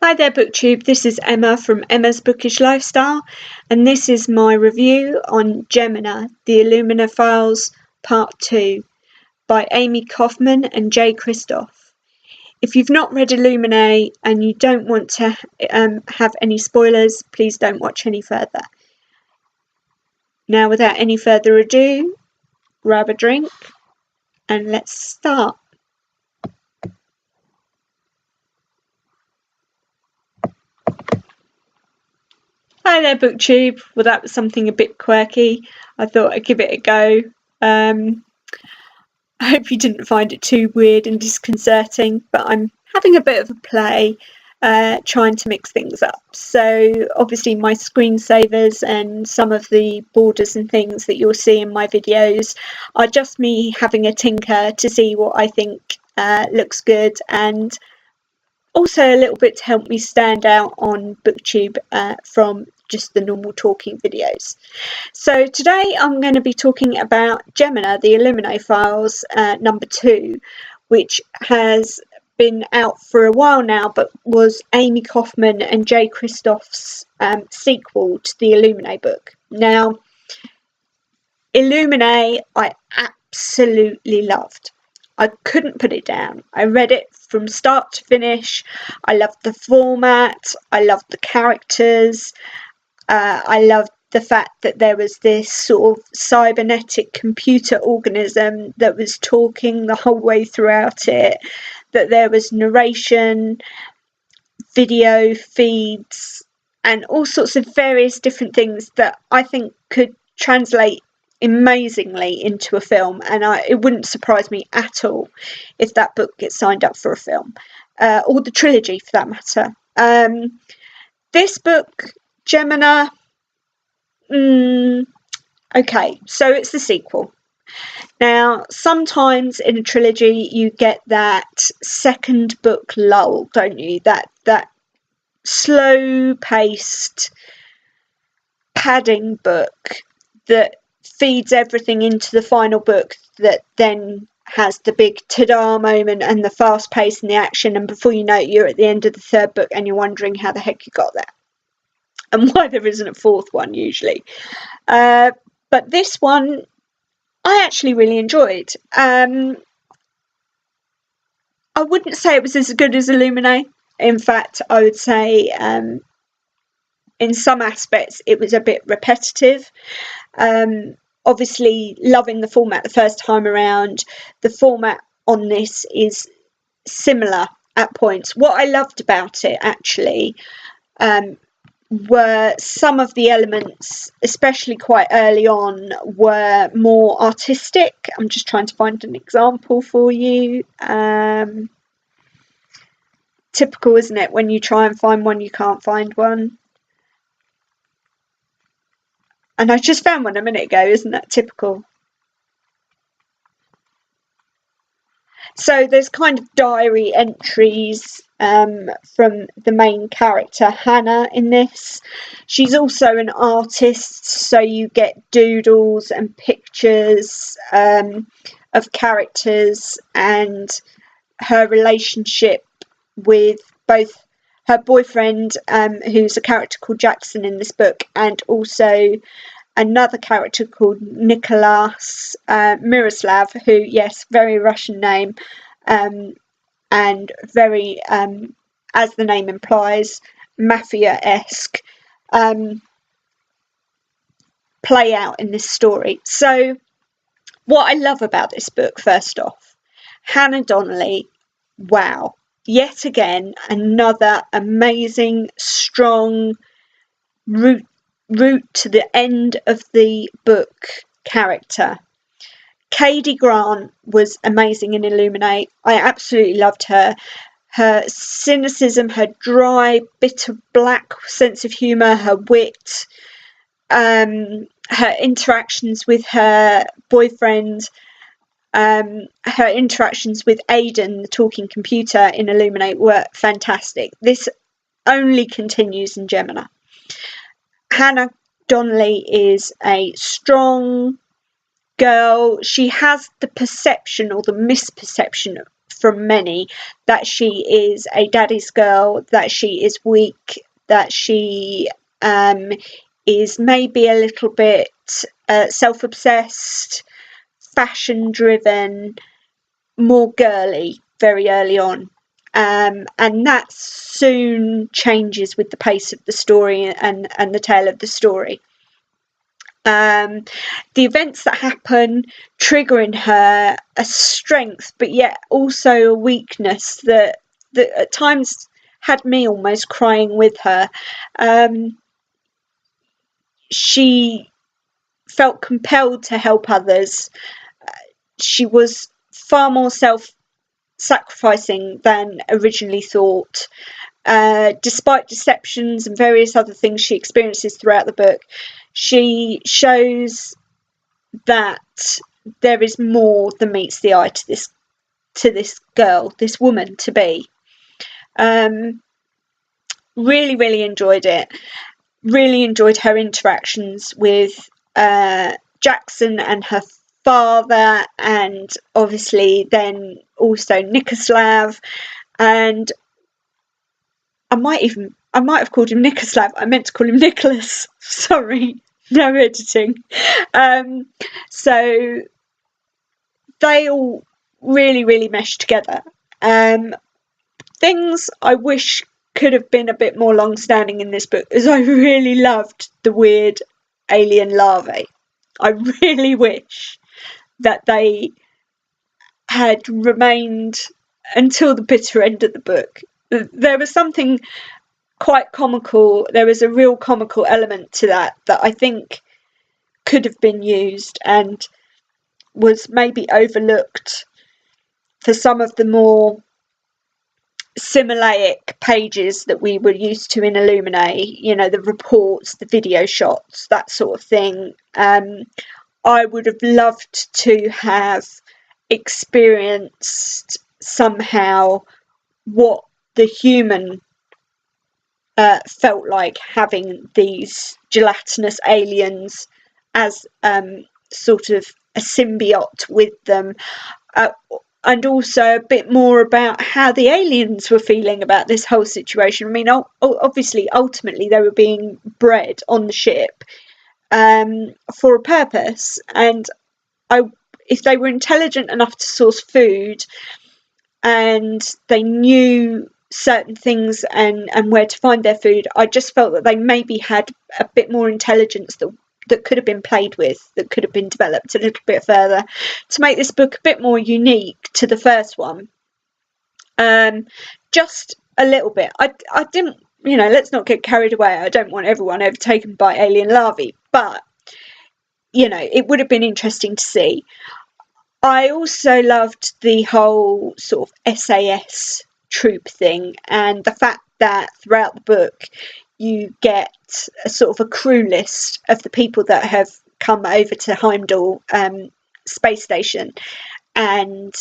Hi there BookTube, this is Emma from Emma's Bookish Lifestyle, and this is my review on Gemina, the Illuminae Files Part 2 by Amy Kaufman and Kristoff. If you've not read Illuminae and you don't want to have any spoilers, please don't watch any further. Now without any further ado, grab a drink and let's start. Hi there BookTube. Well, that was something a bit quirky. I thought I'd give it a go. I hope you didn't find it too weird and disconcerting, but I'm having a bit of a play, trying to mix things up. So obviously my screensavers and some of the borders and things that you'll see in my videos are just me having a tinker to see what I think looks good, and also a little bit to help me stand out on BookTube from just the normal talking videos. So today I'm going to be talking about Gemina, the Illuminae Files number 2, which has been out for a while now, but was Amy Kaufman and Kristoff's sequel to the Illuminae book. Now, Illuminae I absolutely loved. I couldn't put it down. I read it from start to finish. I loved the format. I loved the characters. I loved the fact that there was this sort of cybernetic computer organism that was talking the whole way throughout it, that there was narration, video feeds, and all sorts of various different things that I think could translate amazingly into a film, and it wouldn't surprise me at all if that book gets signed up for a film, or the trilogy for that matter. This book, Gemina, okay, so it's the sequel. Now, sometimes in a trilogy you get that second book lull, don't you? That slow-paced padding book that feeds everything into the final book, that then has the big ta-da moment and the fast pace and the action, and before you know it you're at the end of the third book and you're wondering how the heck you got there and why there isn't a fourth one usually. But this one I actually really enjoyed. I wouldn't say it was as good as Illuminae. In fact, I would say in some aspects it was a bit repetitive. Obviously, loving the format the first time around, the format on this is similar at points. What I loved about it actually were some of the elements, especially quite early on, were more artistic. I'm just trying to find an example for you. Typical, isn't it? When you try and find one, you can't find one. And I just found one a minute ago. Isn't that typical? So there's kind of diary entries from the main character, Hannah, in this. She's also an artist, so you get doodles and pictures of characters and her relationship with both her boyfriend, who's a character called Jackson in this book, and also another character called Nicholas Miroslav, who, yes, very Russian name, and very, as the name implies, mafia-esque, play out in this story. So what I love about this book, first off, Hannah Donnelly, wow. Yet again, another amazing, strong, root to the end of the book character. Cady Grant was amazing in Illuminae. I absolutely loved her. Her cynicism, her dry, bitter, black sense of humour, her wit, her interactions with her boyfriend, her interactions with Aidan, the talking computer in Illuminae, were fantastic. This only continues in Gemina. Hannah Donnelly is a strong girl. She has the perception or the misperception from many, that she is a daddy's girl, that she is weak, that she is maybe a little bit self-obsessed, fashion-driven, more girly very early on. And that soon changes with the pace of the story and the tale of the story. The events that happen trigger in her a strength, but yet also a weakness that at times had me almost crying with her. She felt compelled to help others. She was far more self-sacrificing than originally thought. Despite deceptions and various other things she experiences throughout the book, she shows that there is more than meets the eye to this girl, this woman to be. Really, really enjoyed it. Really enjoyed her interactions with Jackson and her father, and obviously then also Nikoslav, and I might have called him Nikoslav. I meant to call him Nicholas. Sorry, no editing. So they all really, really meshed together. Things I wish could have been a bit more long-standing in this book is I really loved the weird alien larvae. I really wish that they had remained until the bitter end of the book. There was something quite comical. There was a real comical element to that I think could have been used and was maybe overlooked for some of the more simulaic pages that we were used to in Illuminae, you know, the reports, the video shots, that sort of thing. I would have loved to have experienced somehow what the human felt like having these gelatinous aliens as sort of a symbiote with them, and also a bit more about how the aliens were feeling about this whole situation. I mean, obviously, ultimately, they were being bred on the ship for a purpose, and if they were intelligent enough to source food and they knew certain things and where to find their food, I just felt that they maybe had a bit more intelligence that could have been played with, that could have been developed a little bit further to make this book a bit more unique to the first one. Just a little bit. I didn't, you know, let's not get carried away. I don't want everyone overtaken by alien larvae, but, you know, it would have been interesting to see. I also loved the whole sort of SAS troop thing, and the fact that throughout the book you get a sort of a crew list of the people that have come over to Heimdall space station and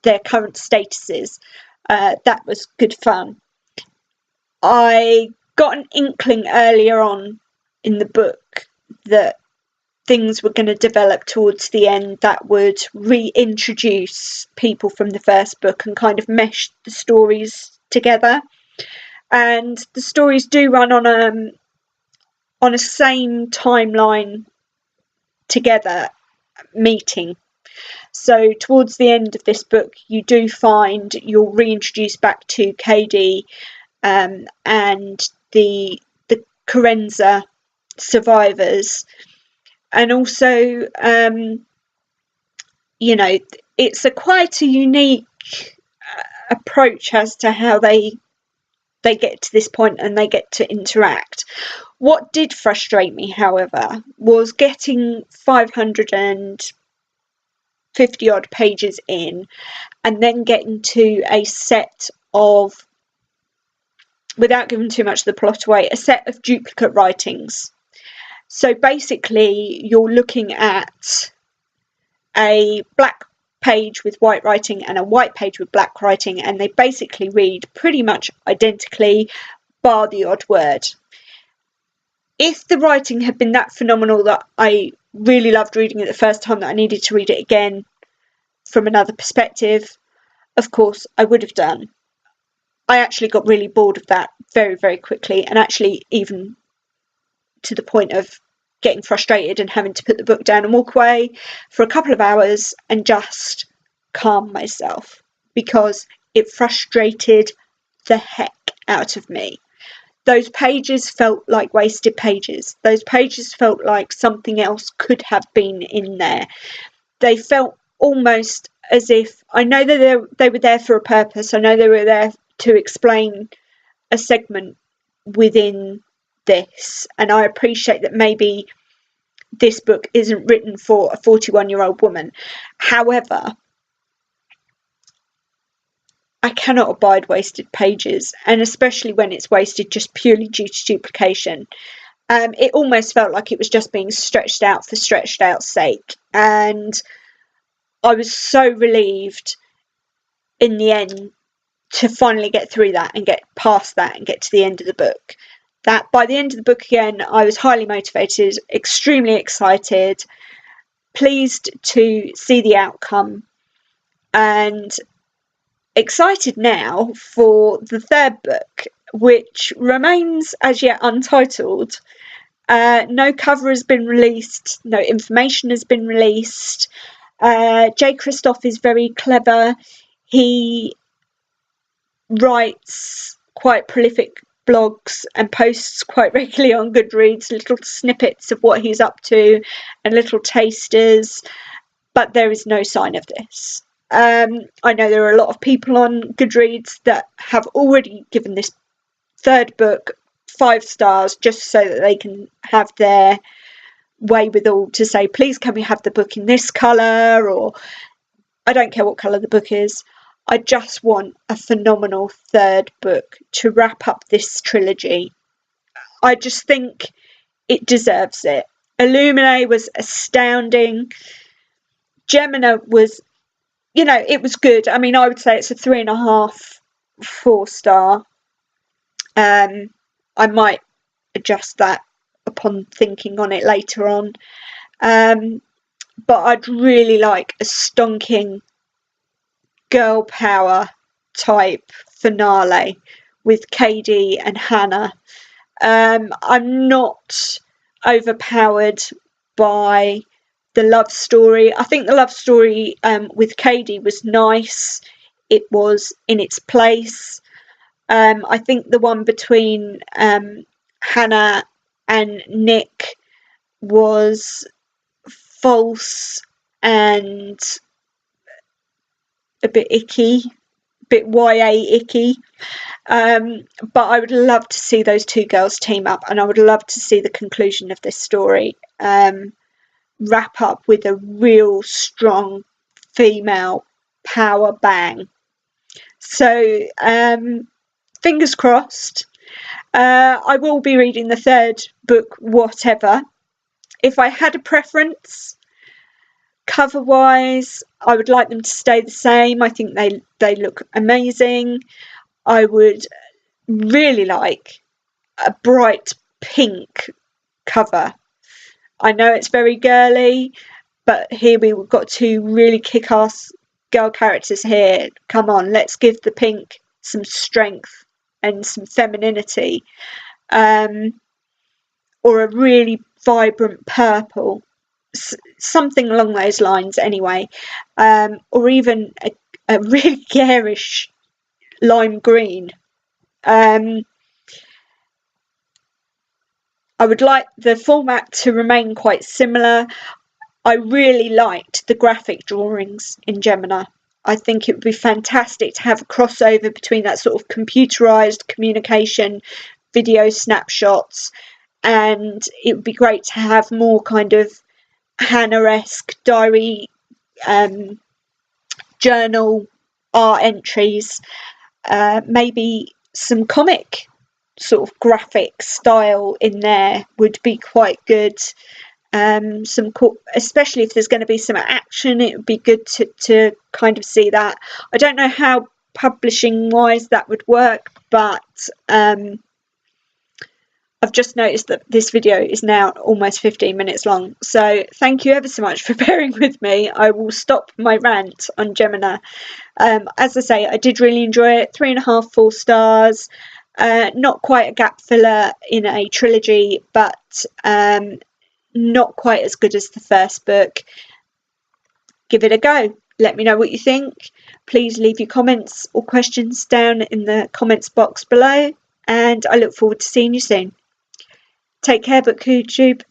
their current statuses. That was good fun. I got an inkling earlier on in the book that things were going to develop towards the end that would reintroduce people from the first book and kind of mesh the stories together. And the stories do run on a same timeline together, meeting. So towards the end of this book, you do find you're reintroduced back to Cady and the Carenza survivors. And also, you know, it's quite a unique approach as to how they get to this point and they get to interact. What did frustrate me, however, was getting 550 odd pages in and then getting to a set of, without giving too much of the plot away, a set of duplicate writings. So basically, you're looking at a black page with white writing and a white page with black writing, and they basically read pretty much identically, bar the odd word. If the writing had been that phenomenal that I really loved reading it the first time, that I needed to read it again from another perspective, of course, I would have done. I actually got really bored of that very, very quickly, and actually even to the point of getting frustrated and having to put the book down and walk away for a couple of hours and just calm myself, because it frustrated the heck out of me. Those pages felt like wasted pages. Those pages felt like something else could have been in there. They felt almost as if, I know that they were there for a purpose. I know they were there to explain a segment within this, and I appreciate that maybe this book isn't written for a 41-year-old woman. However, I cannot abide wasted pages, and especially when it's wasted just purely due to duplication. It almost felt like it was just being stretched out for stretched out's sake, and I was so relieved in the end to finally get through that and get past that and get to the end of the book. That by the end of the book again, I was highly motivated, extremely excited, pleased to see the outcome, and excited now for the third book, which remains as yet untitled. No cover has been released, no information has been released. Kristoff is very clever. He writes quite prolific blogs and posts quite regularly on Goodreads, little snippets of what he's up to and little tasters, but there is no sign of this. I know there are a lot of people on Goodreads that have already given this third book 5 stars just so that they can have their way withal to say, please can we have the book in this colour, or I don't care what colour the book is. I just want a phenomenal third book to wrap up this trilogy. I just think it deserves it. Illuminae was astounding. Gemina was, it was good. I mean, I would say it's a 3.5, 4 star. I might adjust that upon thinking on it later on. But I'd really like a stonking girl power type finale with Katie and Hannah. I'm not overpowered by the love story. I think the love story with Katie was nice. It was in its place. I think the one between Hannah and Nick was false and a bit icky, a bit YA icky. But I would love to see those two girls team up, and I would love to see the conclusion of this story wrap up with a real strong female power bang. So fingers crossed. I will be reading the third book, whatever. If I had a preference, cover wise, I would like them to stay the same. I think they look amazing. I would really like a bright pink cover. I know it's very girly, but here we've got 2 really kick-ass girl characters here. Come on, let's give the pink some strength and some femininity. Or a really vibrant purple, something along those lines anyway. Or even a really garish lime green. I would like the format to remain quite similar. I really liked the graphic drawings in Gemina. I think it would be fantastic to have a crossover between that sort of computerized communication, video snapshots, and it would be great to have more kind of Hannah-esque diary, journal, art entries, maybe some comic sort of graphic style in there would be quite good. Some cool, especially if there's going to be some action, it would be good to kind of see that. I don't know how publishing wise that would work, but I'd I've just noticed that this video is now almost 15 minutes long, so thank you ever so much for bearing with me. I will stop my rant on Gemina. As I say, I did really enjoy it. 3.5 full stars. Not quite a gap filler in a trilogy, but not quite as good as the first book. Give it a go. Let me know what you think. Please leave your comments or questions down in the comments box below, and I look forward to seeing you soon. Take care, BookTube.